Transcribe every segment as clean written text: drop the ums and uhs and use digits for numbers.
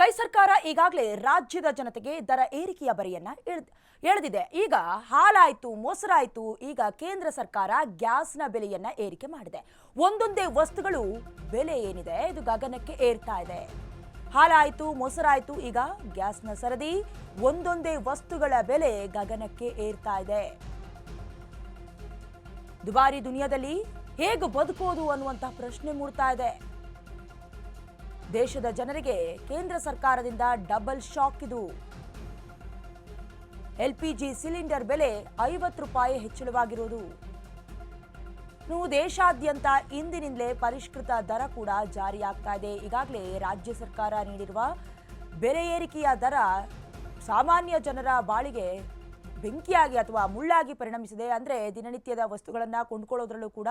ಕೈ ಸರ್ಕಾರ ಈಗಾಗಲೇ ರಾಜ್ಯದ ಜನತೆಗೆ ದರ ಏರಿಕೆಯ ಬರೆಯನ್ನ ಎಳೆದಿದೆ. ಈಗ ಹಾಲಾಯ್ತು, ಮೊಸರಾಯ್ತು, ಈಗ ಕೇಂದ್ರ ಸರ್ಕಾರ ಗ್ಯಾಸ್ನ ಬೆಲೆಯನ್ನ ಏರಿಕೆ ಮಾಡಿದೆ. ಒಂದೊಂದೇ ವಸ್ತುಗಳು ಬೆಲೆ ಏನಿದೆ ಇದು ಗಗನಕ್ಕೆ ಏರ್ತಾ ಇದೆ. ಹಾಲಾಯ್ತು, ಮೊಸರಾಯ್ತು, ಈಗ ಗ್ಯಾಸ್ನ ಸರದಿ, ಒಂದೊಂದೇ ವಸ್ತುಗಳ ಬೆಲೆ ಗಗನಕ್ಕೆ ಏರ್ತಾ ಇದೆ. ದುಬಾರಿ ದುನಿಯಾದಲ್ಲಿ ಹೇಗೆ ಬದುಕೋದು ಅನ್ನುವಂತ ಪ್ರಶ್ನೆ ಮೂಡ್ತಾ ಇದೆ. ದೇಶದ ಜನರಿಗೆ ಕೇಂದ್ರ ಸರ್ಕಾರದಿಂದ ಡಬಲ್ ಶಾಕ್ ಇದು. ಎಲ್ಪಿಜಿ ಸಿಲಿಂಡರ್ ಬೆಲೆ 50 ರೂಪಾಯಿ ಹೆಚ್ಚಳವಾಗಿರುವುದು. ದೇಶಾದ್ಯಂತ ಇಂದಿನಿಂದಲೇ ಪರಿಷ್ಕೃತ ದರ ಕೂಡ ಜಾರಿಯಾಗ್ತಾ ಇದೆ. ಈಗಾಗಲೇ ರಾಜ್ಯ ಸರ್ಕಾರ ನೀಡಿರುವ ಬೆಲೆ ಏರಿಕೆಯ ದರ ಸಾಮಾನ್ಯ ಜನರ ಬಾಳಿಗೆ ಬೆಂಕಿಯಾಗಿ ಅಥವಾ ಮುಳ್ಳಾಗಿ ಪರಿಣಮಿಸಿದೆ. ಅಂದರೆ ದಿನನಿತ್ಯದ ವಸ್ತುಗಳನ್ನು ಕೊಂಡ್ಕೊಳ್ಳೋದ್ರಲ್ಲೂ ಕೂಡ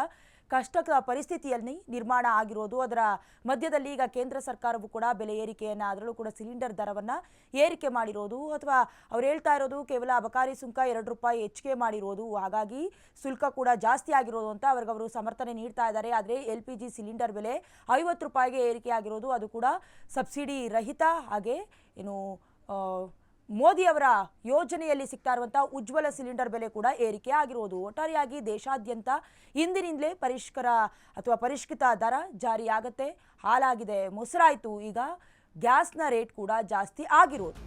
ಕಷ್ಟದ ಪರಿಸ್ಥಿತಿಯಲ್ಲಿ ನಿರ್ಮಾಣ ಆಗಿರೋದು. ಅದರ ಮಧ್ಯದಲ್ಲಿ ಈಗ ಕೇಂದ್ರ ಸರ್ಕಾರವು ಕೂಡ ಬೆಲೆ ಏರಿಕೆಯನ್ನು, ಅದರಲ್ಲೂ ಕೂಡ ಸಿಲಿಂಡರ್ ದರವನ್ನು ಏರಿಕೆ ಮಾಡಿರೋದು. ಅಥವಾ ಅವ್ರು ಹೇಳ್ತಾ ಇರೋದು ಕೇವಲ ಅಬಕಾರಿ ಸುಂಕ 2 ರೂಪಾಯಿ ಹೆಚ್ಚಿಗೆ ಮಾಡಿರೋದು, ಹಾಗಾಗಿ ಶುಲ್ಕ ಕೂಡ ಜಾಸ್ತಿ ಆಗಿರೋದು ಅಂತ ಅವರು ಸಮರ್ಥನೆ ನೀಡ್ತಾ ಇದ್ದಾರೆ. ಆದರೆ LPG ಸಿಲಿಂಡರ್ ಬೆಲೆ 50 ರೂಪಾಯಿಗೆ ಏರಿಕೆ ಆಗಿರೋದು, ಅದು ಕೂಡ ಸಬ್ಸಿಡಿ ರಹಿತ. ಹಾಗೆ ಏನು ಮೋದಿ ಅವರ ಯೋಜನೆಯಲ್ಲಿ ಸಿಗ್ತಾ ಇರುವಂತಹ ಉಜ್ವಲ ಸಿಲಿಂಡರ್ ಬೆಲೆ ಕೂಡ ಏರಿಕೆ ಆಗಿರೋದು. ಒಟ್ಟಾರೆಯಾಗಿ ದೇಶಾದ್ಯಂತ ಇಂದಿನಿಂದಲೇ ಪರಿಷ್ಕೃತ ದರ ಜಾರಿಯಾಗತ್ತೆ. ಹಾಲಾಗಿದೆ, ಮೊಸರಾಯಿತು, ಈಗ ಗ್ಯಾಸ್ನ ರೇಟ್ ಕೂಡ ಜಾಸ್ತಿ ಆಗಿರೋದು.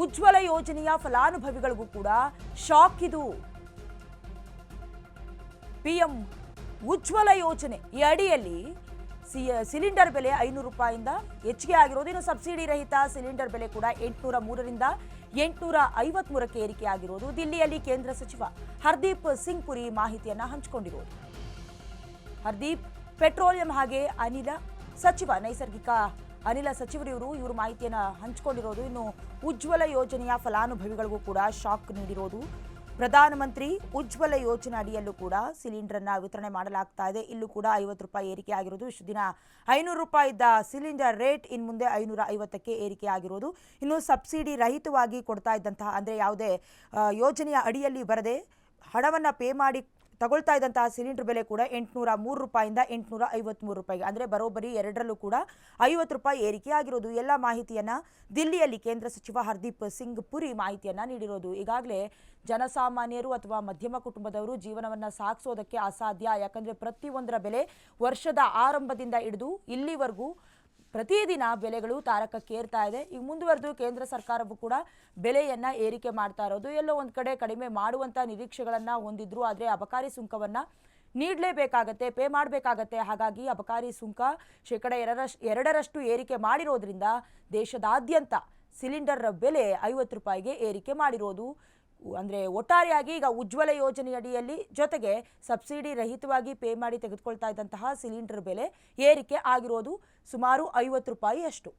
ಉಜ್ವಲ ಯೋಜನೆಯ ಫಲಾನುಭವಿಗಳಿಗೂ ಕೂಡ ಶಾಕ್ ಇದು. PM ಉಜ್ವಲ ಯೋಜನೆ ಈ ಅಡಿಯಲ್ಲಿ ಸಿಲಿಂಡರ್ ಬೆಲೆ 500 ರೂಪಾಯಿಂದ ಹೆಚ್ಚಿಗೆ ಆಗಿರೋದು. ಇನ್ನು ಸಬ್ಸಿಡಿ ರಹಿತ ಸಿಲಿಂಡರ್ ಬೆಲೆ ಕೂಡ 803ರಿಂದ 853ಕ್ಕೆ ಏರಿಕೆ ಆಗಿರೋದು. ದಿಲ್ಲಿಯಲ್ಲಿ ಕೇಂದ್ರ ಸಚಿವ ಹರ್ದೀಪ್ ಸಿಂಗ್ ಪುರಿ ಮಾಹಿತಿಯನ್ನ ಹಂಚಿಕೊಂಡಿರೋದು. ಹರ್ದೀಪ್ ಪೆಟ್ರೋಲಿಯಂ ಹಾಗೆ ನೈಸರ್ಗಿಕ ಅನಿಲ ಸಚಿವರು ಇವರು ಮಾಹಿತಿಯನ್ನ ಹಂಚಿಕೊಂಡಿರೋದು. ಇನ್ನು ಉಜ್ವಲ ಯೋಜನೆಯ ಫಲಾನುಭವಿಗಳಿಗೂ ಕೂಡ ಶಾಕ್ ನೀಡಿರೋದು. ಪ್ರಧಾನಮಂತ್ರಿ ಉಜ್ವಲ ಯೋಜನೆ ಅಡಿಯಲ್ಲೂ ಕೂಡ ಸಿಲಿಂಡರ್ ಅನ್ನ ವಿತರಣೆ ಮಾಡಲಾಗ್ತಾ ಇದೆ. ಇಲ್ಲೂ ಕೂಡ 50 ರೂಪಾಯಿ ಏರಿಕೆ ಆಗಿರೋದು. ಇಷ್ಟು ದಿನ 500 ರೂಪಾಯಿ ಇದ್ದ ಸಿಲಿಂಡರ್ ರೇಟ್ ಇನ್ನು ಮುಂದೆ 550ಕ್ಕೆ ಏರಿಕೆ ಆಗಿರೋದು. ಇನ್ನು ಸಬ್ಸಿಡಿ ರಹಿತವಾಗಿ ಕೊಡ್ತಾ ಇದ್ದಂತಹ, ಅಂದರೆ ಯಾವುದೇ ಯೋಜನೆಯ ಅಡಿಯಲ್ಲಿ ಬರದೆ ಹಣವನ್ನು ಪೇ ಮಾಡಿ ತಗೊಳ್ತಾ ಇದ್ದಂತಹ ಸಿಲಿಂಡರ್ ಬೆಲೆ ಕೂಡ 803 ರೂಪಾಯಿಂದ 853 ರೂಪಾಯಿಗೆ, ಅಂದರೆ ಬರೋಬ್ಬರಿ ಎರಡರಲ್ಲೂ ಕೂಡ 50 ರೂಪಾಯಿ ಏರಿಕೆ ಆಗಿರೋದು. ಎಲ್ಲ ಮಾಹಿತಿಯನ್ನ ದಿಲ್ಲಿಯಲ್ಲಿ ಕೇಂದ್ರ ಸಚಿವ ಹರ್ದೀಪ್ ಸಿಂಗ್ ಪುರಿ ಮಾಹಿತಿಯನ್ನ ನೀಡಿರೋದು. ಈಗಾಗಲೇ ಜನಸಾಮಾನ್ಯರು ಅಥವಾ ಮಧ್ಯಮ ಕುಟುಂಬದವರು ಜೀವನವನ್ನು ಸಾಗಿಸೋದಕ್ಕೆ ಅಸಾಧ್ಯ. ಯಾಕಂದರೆ ಪ್ರತಿಯೊಂದರ ಬೆಲೆ ವರ್ಷದ ಆರಂಭದಿಂದ ಹಿಡಿದು ಇಲ್ಲಿವರೆಗೂ ಪ್ರತಿದಿನ ಬೆಲೆಗಳು ತಾರಕಕ್ಕೇರ್ತಾ ಇದೆ. ಈಗ ಮುಂದುವರೆದು ಕೇಂದ್ರ ಸರ್ಕಾರವು ಕೂಡ ಬೆಲೆಯನ್ನು ಏರಿಕೆ ಮಾಡ್ತಾ ಇರೋದು. ಎಲ್ಲೋ ಒಂದು ಕಡೆ ಕಡಿಮೆ ಮಾಡುವಂಥ ನಿರೀಕ್ಷೆಗಳನ್ನು ಹೊಂದಿದ್ರು. ಆದರೆ ಅಬಕಾರಿ ಸುಂಕವನ್ನು ನೀಡಲೇಬೇಕಾಗತ್ತೆ, ಪೇ ಮಾಡಬೇಕಾಗತ್ತೆ. ಹಾಗಾಗಿ ಅಬಕಾರಿ ಸುಂಕ ಶೇಕಡ 2ರಷ್ಟು ಏರಿಕೆ ಮಾಡಿರೋದ್ರಿಂದ ದೇಶದಾದ್ಯಂತ ಸಿಲಿಂಡರ್ ಬೆಲೆ 50 ರೂಪಾಯಿಗೆ ಏರಿಕೆ ಮಾಡಿರೋದು. ಅಂದರೆ ಒಟ್ಟಾರೆಯಾಗಿ ಈಗ ಉಜ್ವಲ ಯೋಜನೆಯಡಿಯಲ್ಲಿ ಜೊತೆಗೆ ಸಬ್ಸಿಡಿ ರಹಿತವಾಗಿ ಪೇ ಮಾಡಿ ತೆಗೆದುಕೊಳ್ತಾ ಇದ್ದಂತಹ ಸಿಲಿಂಡರ್ ಬೆಲೆ ಏರಿಕೆ ಆಗಿರೋದು ಸುಮಾರು 50 ರೂಪಾಯಿ ಅಷ್ಟು.